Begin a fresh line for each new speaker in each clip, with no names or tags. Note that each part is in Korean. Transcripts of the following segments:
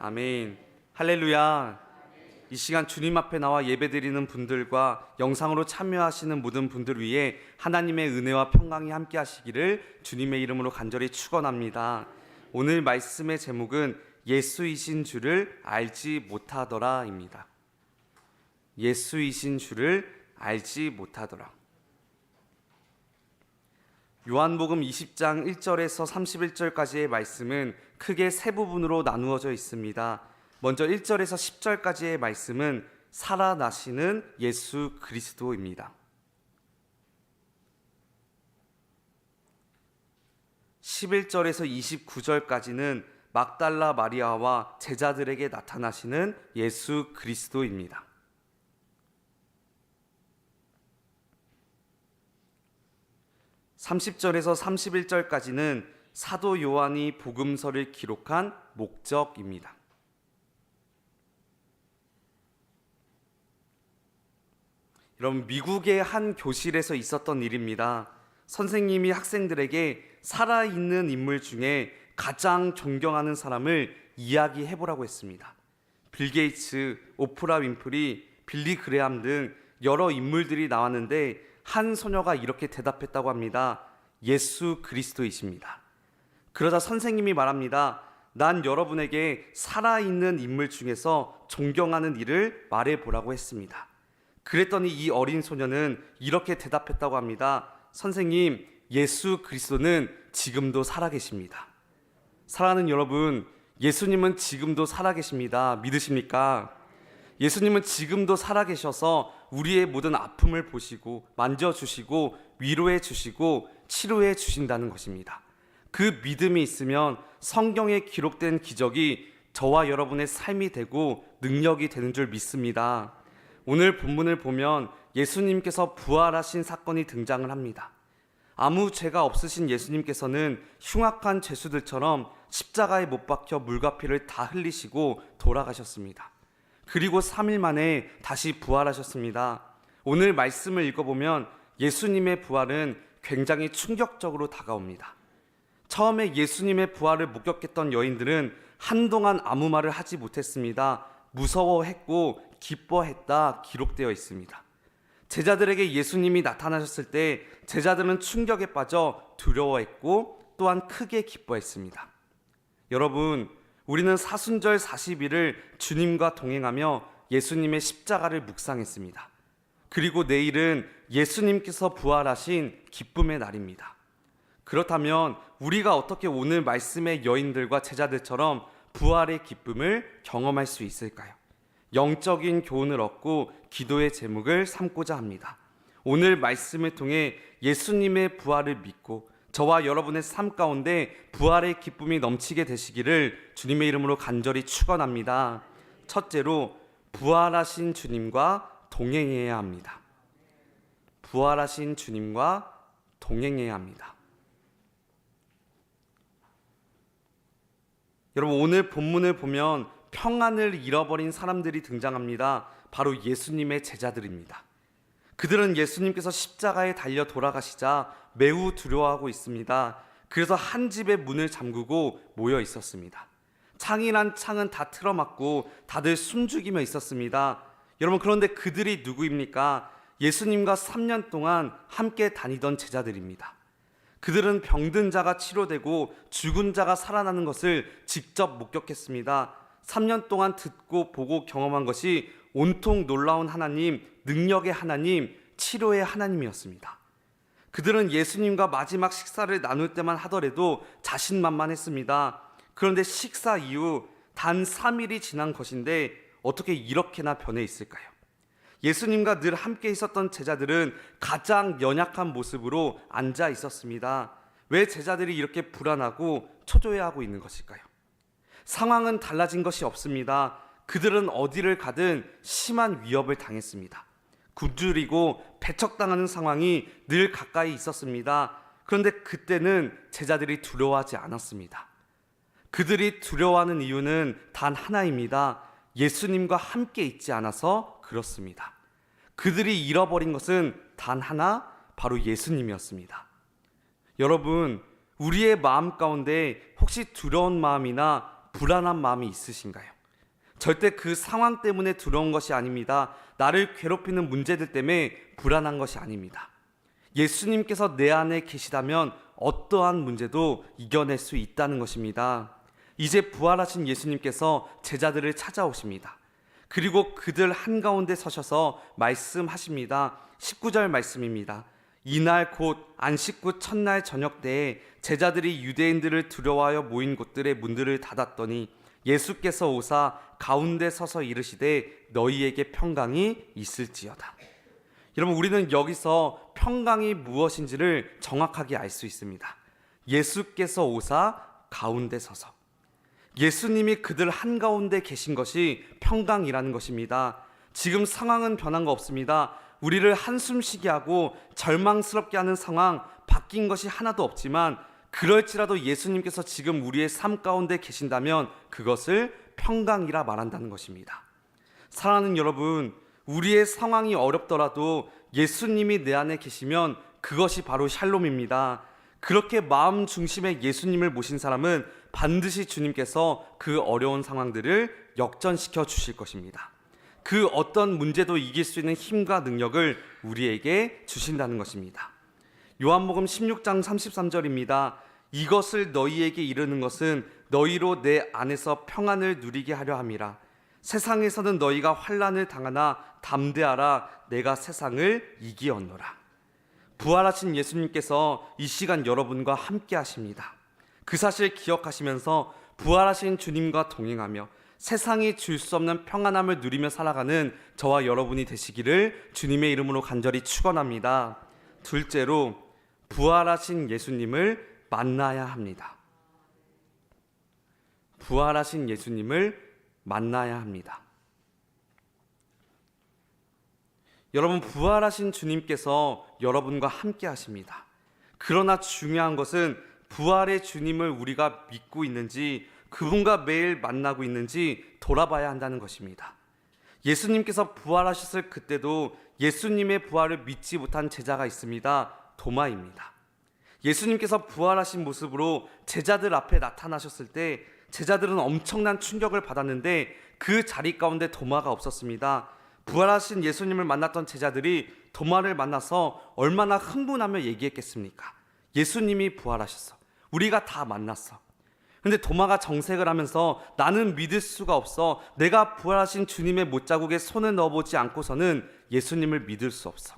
아멘. 할렐루야. 이 시간 주님 앞에 나와 예배드리는 분들과 영상으로 참여하시는 모든 분들 위해 하나님의 은혜와 평강이 함께 하시기를 주님의 이름으로 간절히 축원합니다. 오늘 말씀의 제목은 예수이신 줄을 알지 못하더라입니다. 예수이신 줄을 알지 못하더라. 요한복음 20장 1절에서 31절까지의 말씀은 크게 세 부분으로 나누어져 있습니다. 먼저 1절에서 10절까지의 말씀은 살아나시는 예수 그리스도입니다. 11절에서 29절까지는 막달라 마리아와 제자들에게 나타나시는 예수 그리스도입니다. 30절에서 31절까지는 사도 요한이 복음서를 기록한 목적입니다. 여러분, 미국의 한 교실에서 있었던 일입니다. 선생님이 학생들에게 살아있는 인물 중에 가장 존경하는 사람을 이야기해보라고 했습니다. 빌 게이츠, 오프라 윈프리, 빌리 그레함 등 여러 인물들이 나왔는데 한 소녀가 이렇게 대답했다고 합니다. 예수 그리스도이십니다. 그러자 선생님이 말합니다. 난 여러분에게 살아있는 인물 중에서 존경하는 이를 말해보라고 했습니다. 그랬더니 이 어린 소녀는 이렇게 대답했다고 합니다. 선생님, 예수 그리스도는 지금도 살아계십니다. 사랑하는 여러분, 예수님은 지금도 살아계십니다. 믿으십니까? 예수님은 지금도 살아계셔서 우리의 모든 아픔을 보시고 만져주시고 위로해 주시고 치료해 주신다는 것입니다. 그 믿음이 있으면 성경에 기록된 기적이 저와 여러분의 삶이 되고 능력이 되는 줄 믿습니다. 오늘 본문을 보면 예수님께서 부활하신 사건이 등장을 합니다. 아무 죄가 없으신 예수님께서는 흉악한 죄수들처럼 십자가에 못 박혀 물과 피를 다 흘리시고 돌아가셨습니다. 그리고 3일 만에 다시 부활하셨습니다. 오늘 말씀을 읽어보면 예수님의 부활은 굉장히 충격적으로 다가옵니다. 처음에 예수님의 부활을 목격했던 여인들은 한동안 아무 말을 하지 못했습니다. 무서워했고 기뻐했다 기록되어 있습니다. 제자들에게 예수님이 나타나셨을 때 제자들은 충격에 빠져 두려워했고 또한 크게 기뻐했습니다. 여러분, 우리는 사순절 40일을 주님과 동행하며 예수님의 십자가를 묵상했습니다. 그리고 내일은 예수님께서 부활하신 기쁨의 날입니다. 그렇다면 우리가 어떻게 오늘 말씀의 여인들과 제자들처럼 부활의 기쁨을 경험할 수 있을까요? 영적인 교훈을 얻고 기도의 제목을 삼고자 합니다. 오늘 말씀을 통해 예수님의 부활을 믿고 저와 여러분의 삶 가운데 부활의 기쁨이 넘치게 되시기를 주님의 이름으로 간절히 축원합니다. 첫째로, 부활하신 주님과 동행해야 합니다. 부활하신 주님과 동행해야 합니다. 여러분, 오늘 본문을 보면 평안을 잃어버린 사람들이 등장합니다. 바로 예수님의 제자들입니다. 그들은 예수님께서 십자가에 달려 돌아가시자 매우 두려워하고 있습니다. 그래서 한 집의 문을 잠그고 모여 있었습니다. 창이란 창은 다 틀어막고 다들 숨죽이며 있었습니다. 여러분, 그런데 그들이 누구입니까? 예수님과 3년 동안 함께 다니던 제자들입니다. 그들은 병든 자가 치료되고 죽은 자가 살아나는 것을 직접 목격했습니다. 3년 동안 듣고 보고 경험한 것이 온통 놀라운 하나님, 능력의 하나님, 치료의 하나님이었습니다. 그들은 예수님과 마지막 식사를 나눌 때만 하더라도 자신만만했습니다. 그런데 식사 이후 단 3일이 지난 것인데 어떻게 이렇게나 변해 있을까요? 예수님과 늘 함께 있었던 제자들은 가장 연약한 모습으로 앉아 있었습니다. 왜 제자들이 이렇게 불안하고 초조해하고 있는 것일까요? 상황은 달라진 것이 없습니다. 그들은 어디를 가든 심한 위협을 당했습니다. 굶주리고 배척당하는 상황이 늘 가까이 있었습니다. 그런데 그때는 제자들이 두려워하지 않았습니다. 그들이 두려워하는 이유는 단 하나입니다. 예수님과 함께 있지 않아서 그렇습니다. 그들이 잃어버린 것은 단 하나, 바로 예수님이었습니다. 여러분, 우리의 마음 가운데 혹시 두려운 마음이나 불안한 마음이 있으신가요? 절대 그 상황 때문에 두려운 것이 아닙니다. 나를 괴롭히는 문제들 때문에 불안한 것이 아닙니다. 예수님께서 내 안에 계시다면 어떠한 문제도 이겨낼 수 있다는 것입니다. 이제 부활하신 예수님께서 제자들을 찾아오십니다. 그리고 그들 한가운데 서셔서 말씀하십니다. 19절 말씀입니다. 이날 곧 안식구 첫날 저녁 때에 제자들이 유대인들을 두려워하여 모인 곳들의 문들을 닫았더니 예수께서 오사 가운데 서서 이르시되 너희에게 평강이 있을지어다. 여러분, 우리는 여기서 평강이 무엇인지를 정확하게 알 수 있습니다. 예수께서 오사 가운데 서서, 예수님이 그들 한가운데 계신 것이 평강이라는 것입니다. 지금 상황은 변한 거 없습니다. 우리를 한숨 쉬게 하고 절망스럽게 하는 상황, 바뀐 것이 하나도 없지만 그럴지라도 예수님께서 지금 우리의 삶 가운데 계신다면 그것을 평강이라 말한다는 것입니다. 사랑하는 여러분, 우리의 상황이 어렵더라도 예수님이 내 안에 계시면 그것이 바로 샬롬입니다. 그렇게 마음 중심에 예수님을 모신 사람은 반드시 주님께서 그 어려운 상황들을 역전시켜 주실 것입니다. 그 어떤 문제도 이길 수 있는 힘과 능력을 우리에게 주신다는 것입니다. 요한복음 16장 33절입니다. 이것을 너희에게 이르는 것은 너희로 내 안에서 평안을 누리게 하려 함이라. 세상에서는 너희가 환난을 당하나 담대하라. 내가 세상을 이기었노라. 부활하신 예수님께서 이 시간 여러분과 함께 하십니다. 그 사실 기억하시면서 부활하신 주님과 동행하며 세상이 줄 수 없는 평안함을 누리며 살아가는 저와 여러분이 되시기를 주님의 이름으로 간절히 축원합니다. 둘째로, 부활하신 예수님을 만나야 합니다. 부활하신 예수님을 만나야 합니다. 여러분, 부활하신 주님께서 여러분과 함께 하십니다. 그러나 중요한 것은 부활의 주님을 우리가 믿고 있는지, 그분과 매일 만나고 있는지 돌아봐야 한다는 것입니다. 예수님께서 부활하셨을 그때도 예수님의 부활을 믿지 못한 제자가 있습니다. 도마입니다. 예수님께서 부활하신 모습으로 제자들 앞에 나타나셨을 때 제자들은 엄청난 충격을 받았는데 그 자리 가운데 도마가 없었습니다. 부활하신 예수님을 만났던 제자들이 도마를 만나서 얼마나 흥분하며 얘기했겠습니까? 예수님이 부활하셨어. 우리가 다 만났어. 근데 도마가 정색을 하면서 나는 믿을 수가 없어. 내가 부활하신 주님의 못자국에 손을 넣어보지 않고서는 예수님을 믿을 수 없어.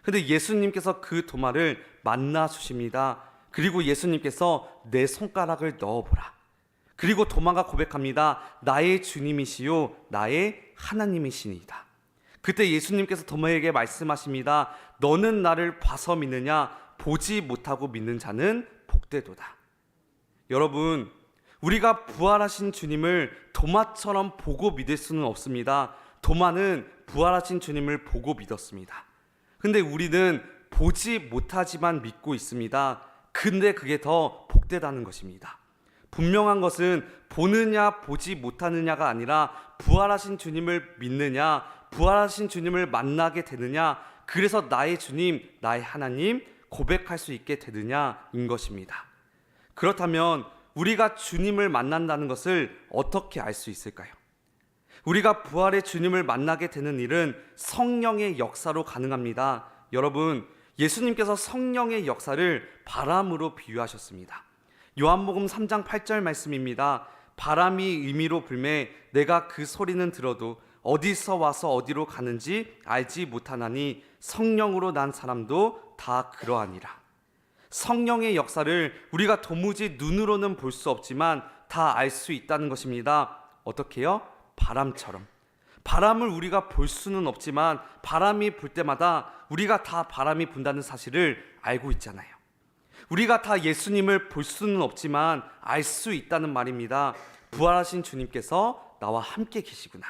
근데 예수님께서 그 도마를 만나 주십니다. 그리고 예수님께서 내 손가락을 넣어보라. 그리고 도마가 고백합니다. 나의 주님이시요 나의 하나님이시니이다. 그때 예수님께서 도마에게 말씀하십니다. 너는 나를 봐서 믿느냐? 보지 못하고 믿는 자는 복되도다. 여러분, 우리가 부활하신 주님을 도마처럼 보고 믿을 수는 없습니다. 도마는 부활하신 주님을 보고 믿었습니다. 근데 우리는 보지 못하지만 믿고 있습니다. 근데 그게 더 복되다는 것입니다. 분명한 것은 보느냐 보지 못하느냐가 아니라 부활하신 주님을 믿느냐, 부활하신 주님을 만나게 되느냐, 그래서 나의 주님, 나의 하나님 고백할 수 있게 되느냐인 것입니다. 그렇다면 우리가 주님을 만난다는 것을 어떻게 알 수 있을까요? 우리가 부활의 주님을 만나게 되는 일은 성령의 역사로 가능합니다. 여러분, 예수님께서 성령의 역사를 바람으로 비유하셨습니다. 요한복음 3장 8절 말씀입니다. 바람이 임의로 불매 내가 그 소리는 들어도 어디서 와서 어디로 가는지 알지 못하나니 성령으로 난 사람도 다 그러하니라. 성령의 역사를 우리가 도무지 눈으로는 볼 수 없지만 다 알 수 있다는 것입니다. 어떻게요? 바람처럼. 바람을 우리가 볼 수는 없지만 바람이 불 때마다 우리가 다 바람이 분다는 사실을 알고 있잖아요. 우리가 다 예수님을 볼 수는 없지만 알 수 있다는 말입니다. 부활하신 주님께서 나와 함께 계시구나.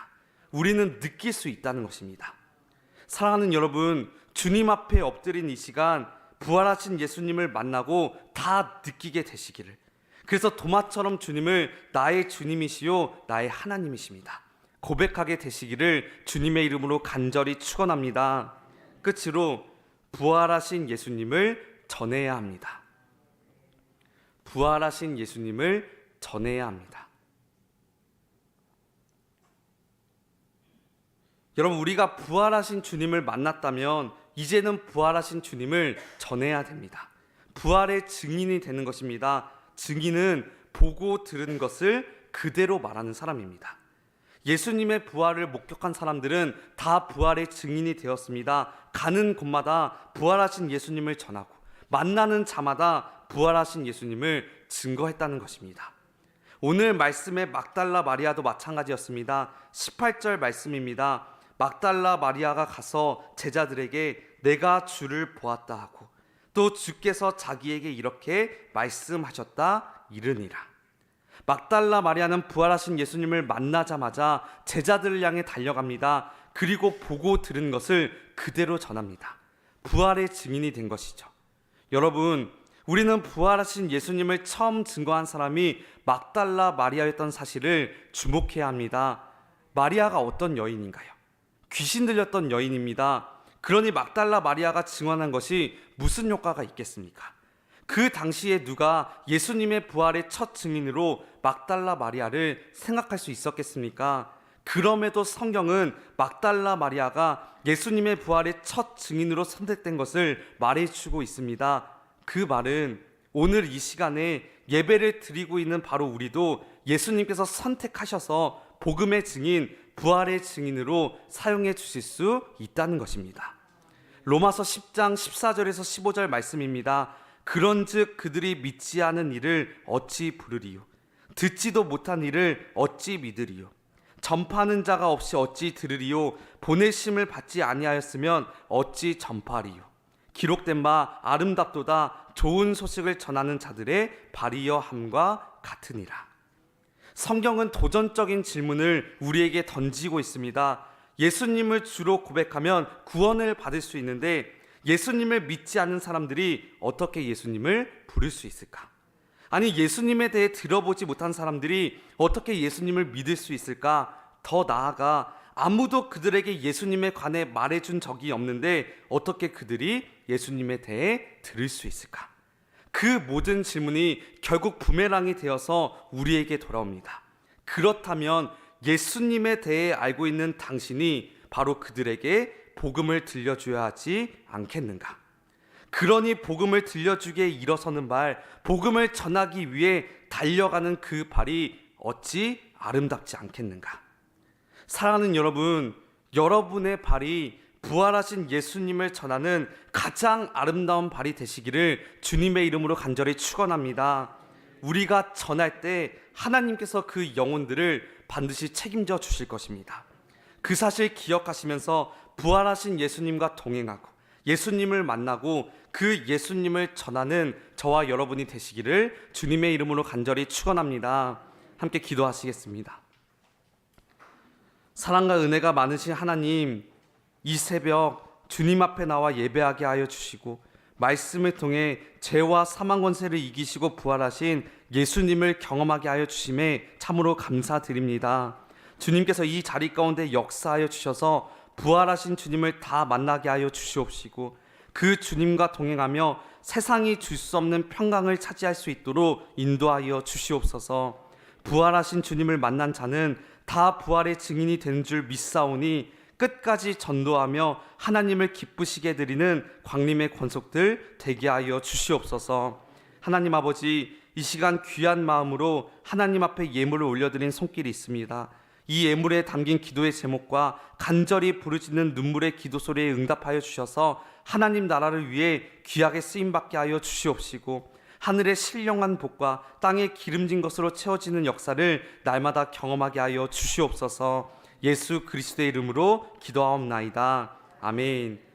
우리는 느낄 수 있다는 것입니다. 사랑하는 여러분, 주님 앞에 엎드린 이 시간 부활하신 예수님을 만나고 다 느끼게 되시기를, 그래서 도마처럼 주님을 나의 주님이시요 나의 하나님이십니다 고백하게 되시기를 주님의 이름으로 간절히 축원합니다. 끝으로 부활하신 예수님을 전해야 합니다. 부활하신 예수님을 전해야 합니다. 여러분, 우리가 부활하신 주님을 만났다면 이제는 부활하신 주님을 전해야 됩니다. 부활의 증인이 되는 것입니다. 증인은 보고 들은 것을 그대로 말하는 사람입니다. 예수님의 부활을 목격한 사람들은 다 부활의 증인이 되었습니다. 가는 곳마다 부활하신 예수님을 전하고 만나는 자마다 부활하신 예수님을 증거했다는 것입니다. 오늘 말씀의 막달라 마리아도 마찬가지였습니다. 18절 말씀입니다. 막달라 마리아가 가서 제자들에게 내가 주를 보았다 하고 또 주께서 자기에게 이렇게 말씀하셨다 이르니라. 막달라 마리아는 부활하신 예수님을 만나자마자 제자들을 향해 달려갑니다. 그리고 보고 들은 것을 그대로 전합니다. 부활의 증인이 된 것이죠. 여러분, 우리는 부활하신 예수님을 처음 증거한 사람이 막달라 마리아였던 사실을 주목해야 합니다. 마리아가 어떤 여인인가요? 귀신 들렸던 여인입니다. 그러니 막달라 마리아가 증언한 것이 무슨 효과가 있겠습니까? 그 당시에 누가 예수님의 부활의 첫 증인으로 막달라 마리아를 생각할 수 있었겠습니까? 그럼에도 성경은 막달라 마리아가 예수님의 부활의 첫 증인으로 선택된 것을 말해주고 있습니다. 그 말은 오늘 이 시간에 예배를 드리고 있는 바로 우리도 예수님께서 선택하셔서 복음의 증인, 부활의 증인으로 사용해 주실 수 있다는 것입니다. 로마서 10장 14절에서 15절 말씀입니다. 그런즉 그들이 믿지 않은 이를 어찌 부르리요? 듣지도 못한 이를 어찌 믿으리요? 전파하는 자가 없이 어찌 들으리요? 보내심을 받지 아니하였으면 어찌 전파하리요? 기록된 바 아름답도다 좋은 소식을 전하는 자들의 발이여 함과 같으니라. 성경은 도전적인 질문을 우리에게 던지고 있습니다. 예수님을 주로 고백하면 구원을 받을 수 있는데 예수님을 믿지 않는 사람들이 어떻게 예수님을 부를 수 있을까? 아니, 예수님에 대해 들어보지 못한 사람들이 어떻게 예수님을 믿을 수 있을까? 더 나아가 아무도 그들에게 예수님에 관해 말해준 적이 없는데 어떻게 그들이 예수님에 대해 들을 수 있을까? 그 모든 질문이 결국 부메랑이 되어서 우리에게 돌아옵니다. 그렇다면 예수님에 대해 알고 있는 당신이 바로 그들에게 복음을 들려줘야 하지 않겠는가? 그러니 복음을 들려주기에 일어서는 발, 복음을 전하기 위해 달려가는 그 발이 어찌 아름답지 않겠는가? 사랑하는 여러분, 여러분의 발이 부활하신 예수님을 전하는 가장 아름다운 발이 되시기를 주님의 이름으로 간절히 축원합니다. 우리가 전할 때 하나님께서 그 영혼들을 반드시 책임져 주실 것입니다. 그 사실 기억하시면서 부활하신 예수님과 동행하고 예수님을 만나고 그 예수님을 전하는 저와 여러분이 되시기를 주님의 이름으로 간절히 축원합니다. 함께 기도하시겠습니다. 사랑과 은혜가 많으신 하나님, 이 새벽 주님 앞에 나와 예배하게 하여 주시고 말씀을 통해 죄와 사망 권세를 이기시고 부활하신 예수님을 경험하게 하여 주심에 참으로 감사드립니다. 주님께서 이 자리 가운데 역사하여 주셔서 부활하신 주님을 다 만나게 하여 주시옵시고 그 주님과 동행하며 세상이 줄 수 없는 평강을 차지할 수 있도록 인도하여 주시옵소서. 부활하신 주님을 만난 자는 다 부활의 증인이 되는 줄 믿사오니 끝까지 전도하며 하나님을 기쁘시게 드리는 광림의 권속들 되게 하여 주시옵소서. 하나님 아버지, 이 시간 귀한 마음으로 하나님 앞에 예물을 올려드린 손길이 있습니다. 이 예물에 담긴 기도의 제목과 간절히 부르짖는 눈물의 기도 소리에 응답하여 주셔서 하나님 나라를 위해 귀하게 쓰임받게 하여 주시옵시고 하늘의 신령한 복과 땅의 기름진 것으로 채워지는 역사를 날마다 경험하게 하여 주시옵소서. 예수 그리스도의 이름으로 기도하옵나이다. 아멘.